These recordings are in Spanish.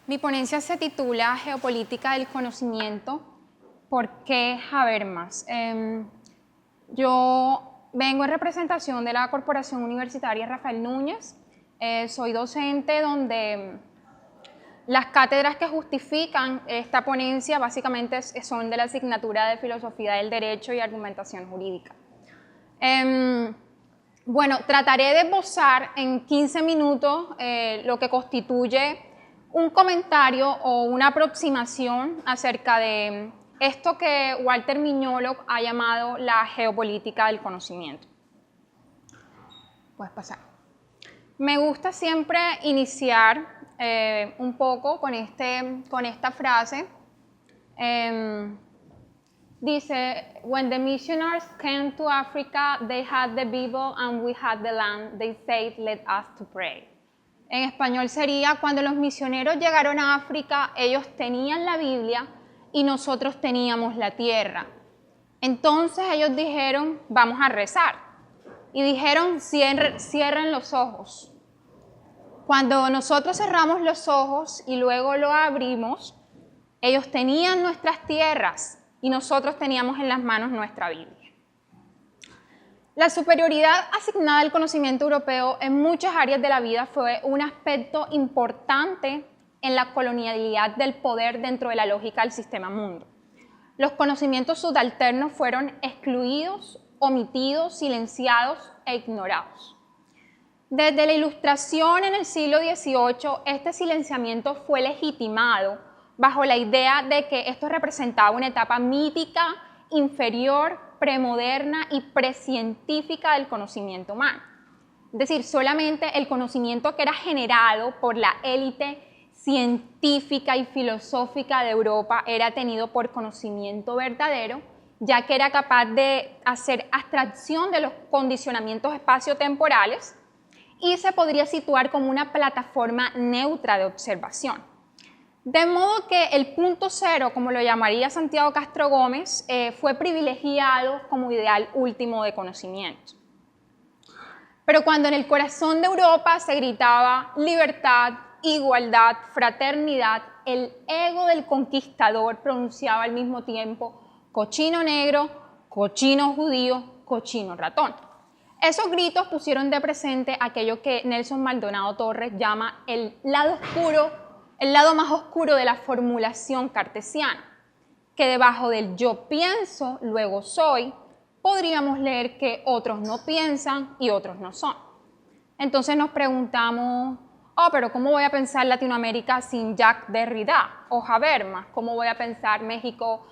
Mi ponencia se titula Geopolítica del conocimiento. ¿Por qué Habermas? Yo vengo en representación de la Corporación Universitaria Rafael Núñez. Soy docente donde las cátedras que justifican esta ponencia básicamente son de la asignatura de Filosofía del Derecho y Argumentación Jurídica. Bueno, trataré de esbozar en 15 minutos lo que constituye un comentario o una aproximación acerca de esto que Walter Mignolo ha llamado la geopolítica del conocimiento. Puedes pasar. Me gusta siempre iniciar un poco con esta frase. Dice, when the missionaries came to Africa, they had the Bible and we had the land. They said, let us to pray. En español sería, cuando los misioneros llegaron a África, ellos tenían la Biblia y nosotros teníamos la tierra. Entonces ellos dijeron, vamos a rezar. Y dijeron, cierren los ojos. Cuando nosotros cerramos los ojos y luego lo abrimos, ellos tenían nuestras tierras y nosotros teníamos en las manos nuestra Biblia. La superioridad asignada al conocimiento europeo en muchas áreas de la vida fue un aspecto importante en la colonialidad del poder dentro de la lógica del sistema mundo. Los conocimientos subalternos fueron excluidos, omitidos, silenciados e ignorados. Desde la Ilustración en el siglo XVIII, este silenciamiento fue legitimado bajo la idea de que esto representaba una etapa mítica, inferior, premoderna y precientífica del conocimiento humano. Es decir, solamente el conocimiento que era generado por la élite científica y filosófica de Europa era tenido por conocimiento verdadero, ya que era capaz de hacer abstracción de los condicionamientos espaciotemporales y se podría situar como una plataforma neutra de observación. De modo que el punto cero, como lo llamaría Santiago Castro Gómez, fue privilegiado como ideal último de conocimiento. Pero cuando en el corazón de Europa se gritaba libertad, igualdad, fraternidad, el ego del conquistador pronunciaba al mismo tiempo cochino negro, cochino judío, cochino ratón. Esos gritos pusieron de presente aquello que Nelson Maldonado Torres llama el lado más oscuro de la formulación cartesiana, que debajo del yo pienso, luego soy, podríamos leer que otros no piensan y otros no son. Entonces nos preguntamos, pero ¿cómo voy a pensar Latinoamérica sin Jacques Derrida o Habermas? ¿Cómo voy a pensar México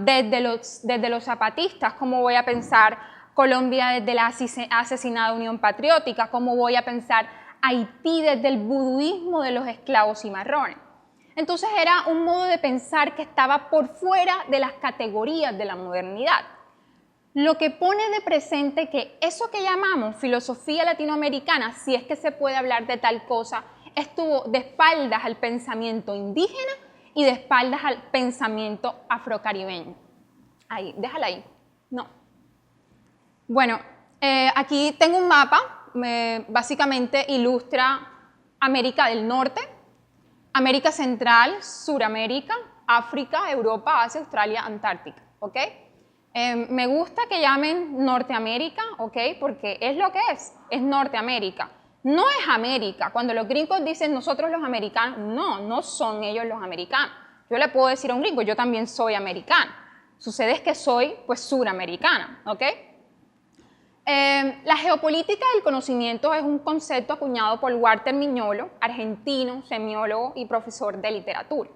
desde los zapatistas? ¿Cómo voy a pensar Colombia desde la asesinada Unión Patriótica? ¿Cómo voy a pensar Haití desde el buduismo de los esclavos cimarrones? Entonces era un modo de pensar que estaba por fuera de las categorías de la modernidad. Lo que pone de presente que eso que llamamos filosofía latinoamericana, si es que se puede hablar de tal cosa, estuvo de espaldas al pensamiento indígena y de espaldas al pensamiento afrocaribeño. Ahí, déjala ahí. No. Bueno, aquí tengo un mapa. Básicamente ilustra América del Norte, América Central, Suramérica, África, Europa, Asia, Australia, Antártica, ¿ok? Me gusta que llamen Norteamérica, ¿ok? Porque es lo que es Norteamérica. No es América. Cuando los gringos dicen nosotros los americanos, no son ellos los americanos. Yo le puedo decir a un gringo, yo también soy americana. Sucede es que soy, pues, suramericana, ¿ok? La geopolítica del conocimiento es un concepto acuñado por Walter Mignolo, argentino, semiólogo y profesor de literatura.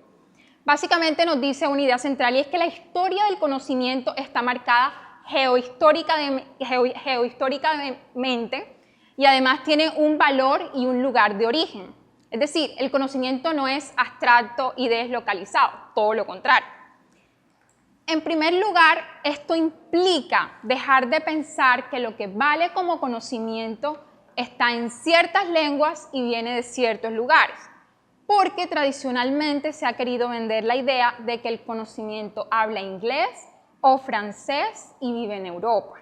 Básicamente nos dice una idea central y es que la historia del conocimiento está marcada geohistóricamente y además tiene un valor y un lugar de origen. Es decir, el conocimiento no es abstracto y deslocalizado, todo lo contrario. En primer lugar, esto implica dejar de pensar que lo que vale como conocimiento está en ciertas lenguas y viene de ciertos lugares, porque tradicionalmente se ha querido vender la idea de que el conocimiento habla inglés o francés y vive en Europa.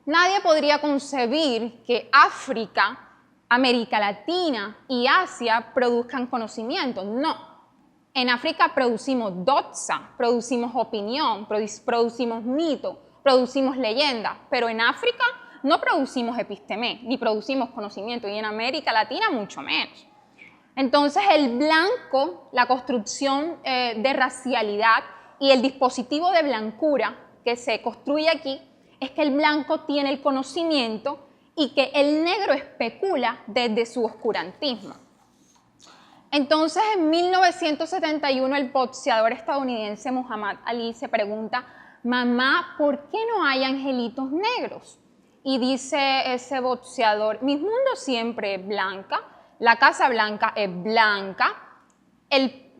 Nadie podría concebir que África América Latina y Asia produzcan conocimiento. No. En África producimos doxa, producimos opinión, producimos mito, producimos leyenda, pero en África no producimos epistemé, ni producimos conocimiento, y en América Latina mucho menos. Entonces el blanco, la construcción de racialidad y el dispositivo de blancura que se construye aquí es que el blanco tiene el conocimiento y que el negro especula desde su oscurantismo. Entonces, en 1971, el boxeador estadounidense Muhammad Ali se pregunta, mamá, ¿por qué no hay angelitos negros? Y dice ese boxeador, mi mundo siempre es blanca, la Casa Blanca es blanca, el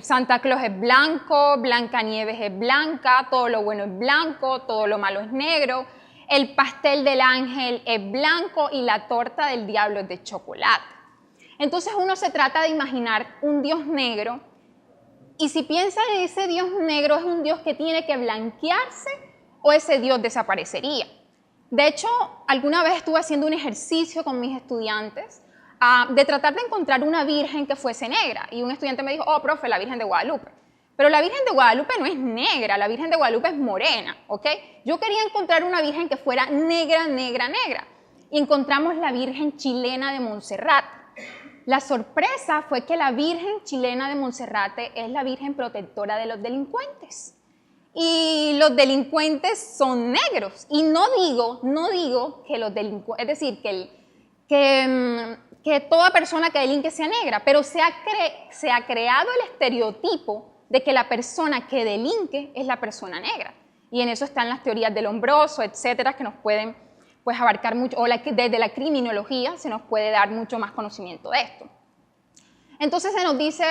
Santa Claus es blanco, Blancanieves es blanca, todo lo bueno es blanco, todo lo malo es negro, el pastel del ángel es blanco y la torta del diablo es de chocolate. Entonces uno se trata de imaginar un Dios negro y si piensan en ese Dios negro, ¿es un Dios que tiene que blanquearse o ese Dios desaparecería? De hecho, alguna vez estuve haciendo un ejercicio con mis estudiantes de tratar de encontrar una virgen que fuese negra y un estudiante me dijo, oh, profe, la Virgen de Guadalupe. Pero la Virgen de Guadalupe no es negra, la Virgen de Guadalupe es morena, ¿ok? Yo quería encontrar una virgen que fuera negra, negra, negra. Y encontramos la Virgen chilena de Montserrat. La sorpresa fue que la Virgen chilena de Monserrate es la Virgen protectora de los delincuentes. Y los delincuentes son negros. Y no digo que los delincuentes, es decir, que toda persona que delinque sea negra, pero se ha creado el estereotipo de que la persona que delinque es la persona negra. Y en eso están las teorías del hombroso, etcétera, que nos pueden pues, abarcar mucho, o desde la criminología se nos puede dar mucho más conocimiento de esto. Entonces se nos dice,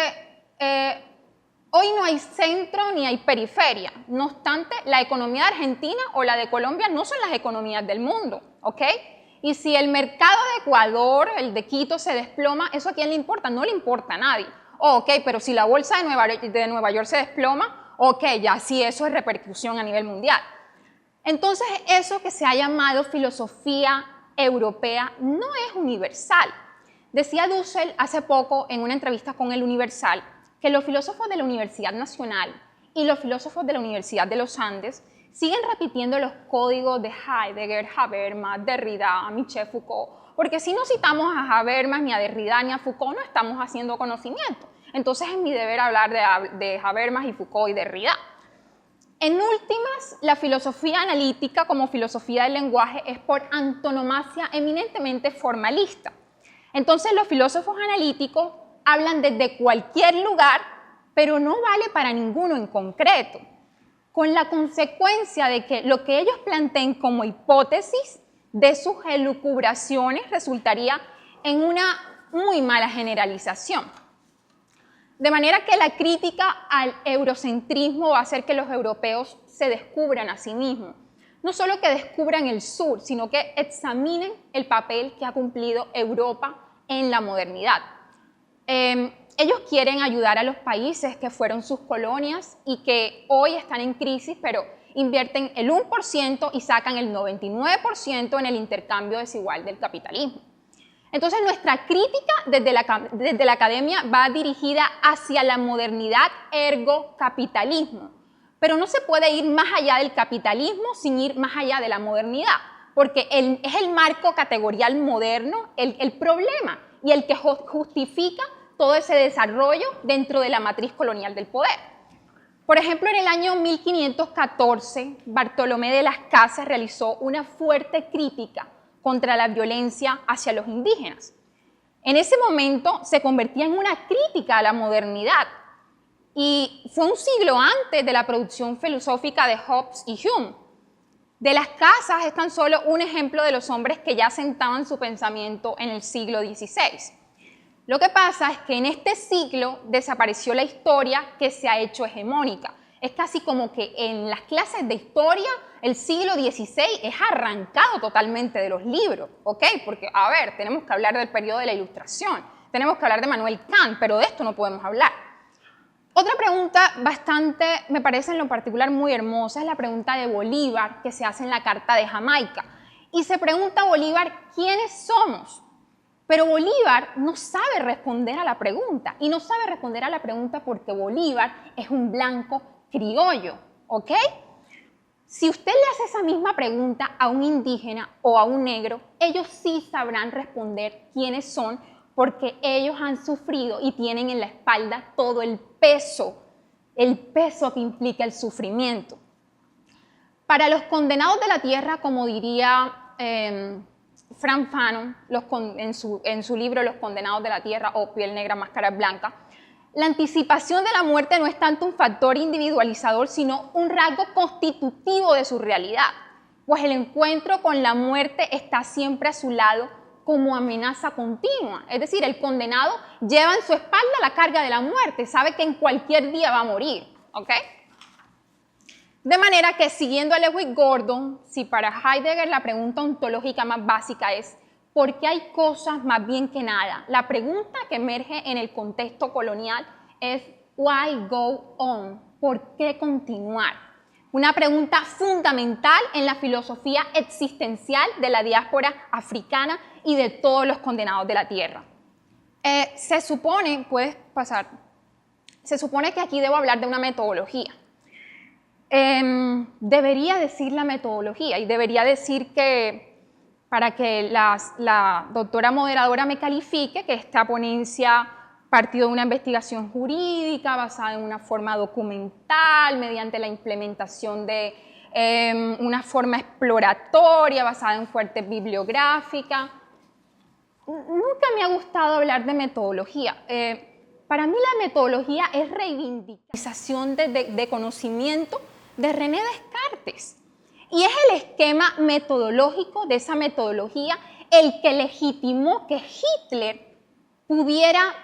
hoy no hay centro ni hay periferia. No obstante, la economía de Argentina o la de Colombia no son las economías del mundo, ¿ok? Y si el mercado de Ecuador, el de Quito, se desploma, ¿eso a quién le importa? No le importa a nadie. Oh, ok, pero si la bolsa de Nueva York se desploma, ok, ya sí, eso es repercusión a nivel mundial. Entonces, eso que se ha llamado filosofía europea no es universal. Decía Dussel hace poco en una entrevista con El Universal que los filósofos de la Universidad Nacional y los filósofos de la Universidad de los Andes siguen repitiendo los códigos de Heidegger, Habermas, Derrida, Michel Foucault, porque si no citamos a Habermas, ni a Derrida, ni a Foucault, no estamos haciendo conocimiento. Entonces es mi deber hablar de Habermas y Foucault y Derrida. En últimas, la filosofía analítica como filosofía del lenguaje es por antonomasia eminentemente formalista. Entonces los filósofos analíticos hablan desde cualquier lugar, pero no vale para ninguno en concreto, con la consecuencia de que lo que ellos planteen como hipótesis de sus elucubraciones resultaría en una muy mala generalización. De manera que la crítica al eurocentrismo va a hacer que los europeos se descubran a sí mismos. No solo que descubran el sur, sino que examinen el papel que ha cumplido Europa en la modernidad. Ellos quieren ayudar a los países que fueron sus colonias y que hoy están en crisis, pero invierten el 1% y sacan el 99% en el intercambio desigual del capitalismo. Entonces, nuestra crítica desde la academia va dirigida hacia la modernidad ergo capitalismo, pero no se puede ir más allá del capitalismo sin ir más allá de la modernidad, porque es el marco categorial moderno el problema y el que justifica todo ese desarrollo dentro de la matriz colonial del poder. Por ejemplo, en el año 1514, Bartolomé de las Casas realizó una fuerte crítica contra la violencia hacia los indígenas. En ese momento se convertía en una crítica a la modernidad y fue un siglo antes de la producción filosófica de Hobbes y Hume. De las Casas es tan solo un ejemplo de los hombres que ya sentaban su pensamiento en el siglo XVI. Lo que pasa es que en este siglo desapareció la historia que se ha hecho hegemónica. Es casi como que en las clases de historia el siglo XVI es arrancado totalmente de los libros, ¿ok? Porque, a ver, tenemos que hablar del periodo de la Ilustración, tenemos que hablar de Manuel Kant, pero de esto no podemos hablar. Otra pregunta bastante, me parece en lo particular muy hermosa, es la pregunta de Bolívar que se hace en la Carta de Jamaica. y se pregunta a Bolívar, ¿quiénes somos? Pero Bolívar no sabe responder a la pregunta, y no sabe responder a la pregunta porque Bolívar es un blanco criollo, ¿ok? Si usted le hace esa misma pregunta a un indígena o a un negro, ellos sí sabrán responder quiénes son porque ellos han sufrido y tienen en la espalda todo el peso que implica el sufrimiento. Para los condenados de la tierra, como diría Frantz Fanon en su libro Los condenados de la tierra o Piel negra, máscara blanca, la anticipación de la muerte no es tanto un factor individualizador, sino un rasgo constitutivo de su realidad, pues el encuentro con la muerte está siempre a su lado como amenaza continua. Es decir, el condenado lleva en su espalda la carga de la muerte, sabe que en cualquier día va a morir, ¿ok? De manera que, siguiendo a Lewis Gordon, si para Heidegger la pregunta ontológica más básica es ¿por qué hay cosas más bien que nada? La pregunta que emerge en el contexto colonial es ¿why go on? ¿Por qué continuar? Una pregunta fundamental en la filosofía existencial de la diáspora africana y de todos los condenados de la tierra. Se supone que aquí debo hablar de una metodología. Debería decir la metodología y debería decir que para que la doctora moderadora me califique que esta ponencia partió de una investigación jurídica basada en una forma documental mediante la implementación de una forma exploratoria basada en fuentes bibliográficas. Nunca me ha gustado hablar de metodología. Para mí la metodología es reivindicación de conocimiento de René Descartes. Y es el esquema metodológico de esa metodología el que legitimó que Hitler pudiera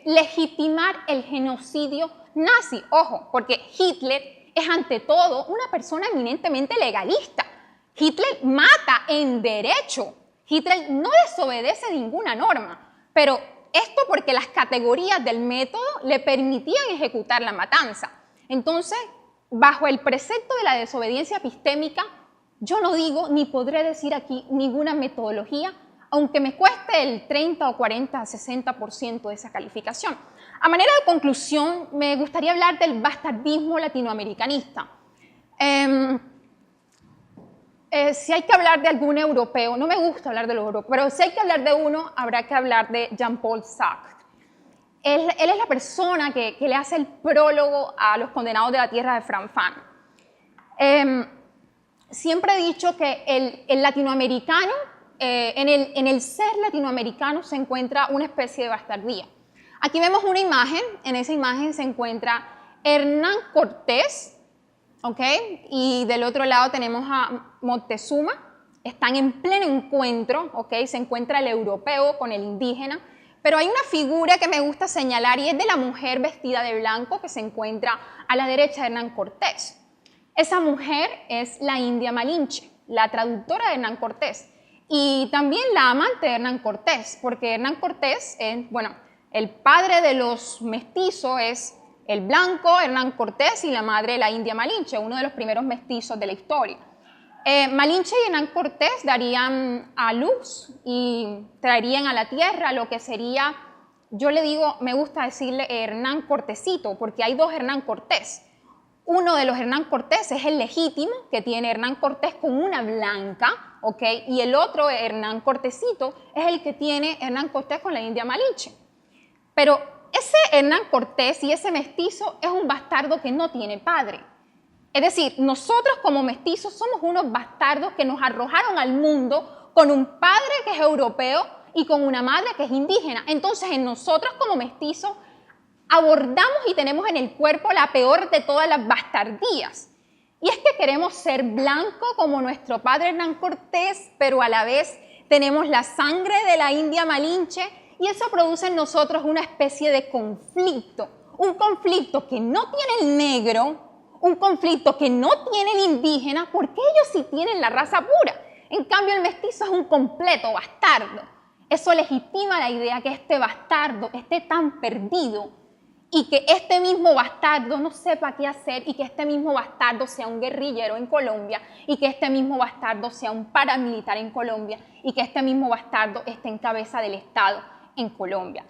legitimar el genocidio nazi. Ojo, porque Hitler es ante todo una persona eminentemente legalista. Hitler mata en derecho. Hitler no desobedece ninguna norma, pero esto porque las categorías del método le permitían ejecutar la matanza. Entonces, bajo el precepto de la desobediencia epistémica, yo no digo ni podré decir aquí ninguna metodología, aunque me cueste el 30 o 40, 60% de esa calificación. A manera de conclusión, me gustaría hablar del bastardismo latinoamericanista. Si hay que hablar de algún europeo, no me gusta hablar de los europeos, pero si hay que hablar de uno, habrá que hablar de Jean-Paul Sartre. Él es la persona que le hace el prólogo a Los condenados de la tierra de Frantz Fanon. Siempre he dicho que el latinoamericano, en el ser latinoamericano se encuentra una especie de bastardía. Aquí vemos una imagen, en esa imagen se encuentra Hernán Cortés, ¿ok? Y del otro lado tenemos a Moctezuma, están en pleno encuentro, ¿ok? Se encuentra el europeo con el indígena, pero hay una figura que me gusta señalar y es de la mujer vestida de blanco que se encuentra a la derecha de Hernán Cortés. Esa mujer es la India Malinche, la traductora de Hernán Cortés y también la amante de Hernán Cortés, porque Hernán Cortés, el padre de los mestizos es el blanco Hernán Cortés y la madre la India Malinche, uno de los primeros mestizos de la historia. Malinche y Hernán Cortés darían a luz y traerían a la tierra lo que sería, yo le digo, me gusta decirle Hernán Cortesito, porque hay dos Hernán Cortés. Uno de los Hernán Cortés es el legítimo, que tiene Hernán Cortés con una blanca, ¿ok? Y el otro, Hernán Cortesito, es el que tiene Hernán Cortés con la India Malinche. Pero ese Hernán Cortés y ese mestizo es un bastardo que no tiene padre. Es decir, nosotros como mestizos somos unos bastardos que nos arrojaron al mundo con un padre que es europeo y con una madre que es indígena. Entonces, en nosotros como mestizos abordamos y tenemos en el cuerpo la peor de todas las bastardías. Y es que queremos ser blanco como nuestro padre Hernán Cortés, pero a la vez tenemos la sangre de la India Malinche y eso produce en nosotros una especie de conflicto. Un conflicto que no tiene el negro, un conflicto que no tiene el indígena, porque ellos sí tienen la raza pura. En cambio, el mestizo es un completo bastardo. Eso legitima la idea que este bastardo esté tan perdido y que este mismo bastardo no sepa qué hacer y que este mismo bastardo sea un guerrillero en Colombia y que este mismo bastardo sea un paramilitar en Colombia y que este mismo bastardo esté en cabeza del Estado en Colombia.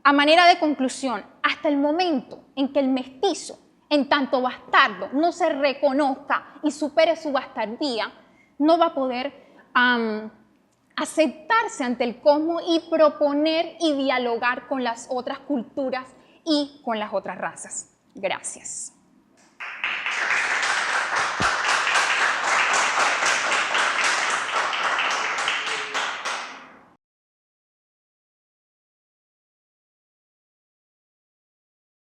A manera de conclusión, hasta el momento en que el mestizo, en tanto bastardo, no se reconozca y supere su bastardía, no va a poder aceptarse ante el cosmos y proponer y dialogar con las otras culturas y con las otras razas. Gracias.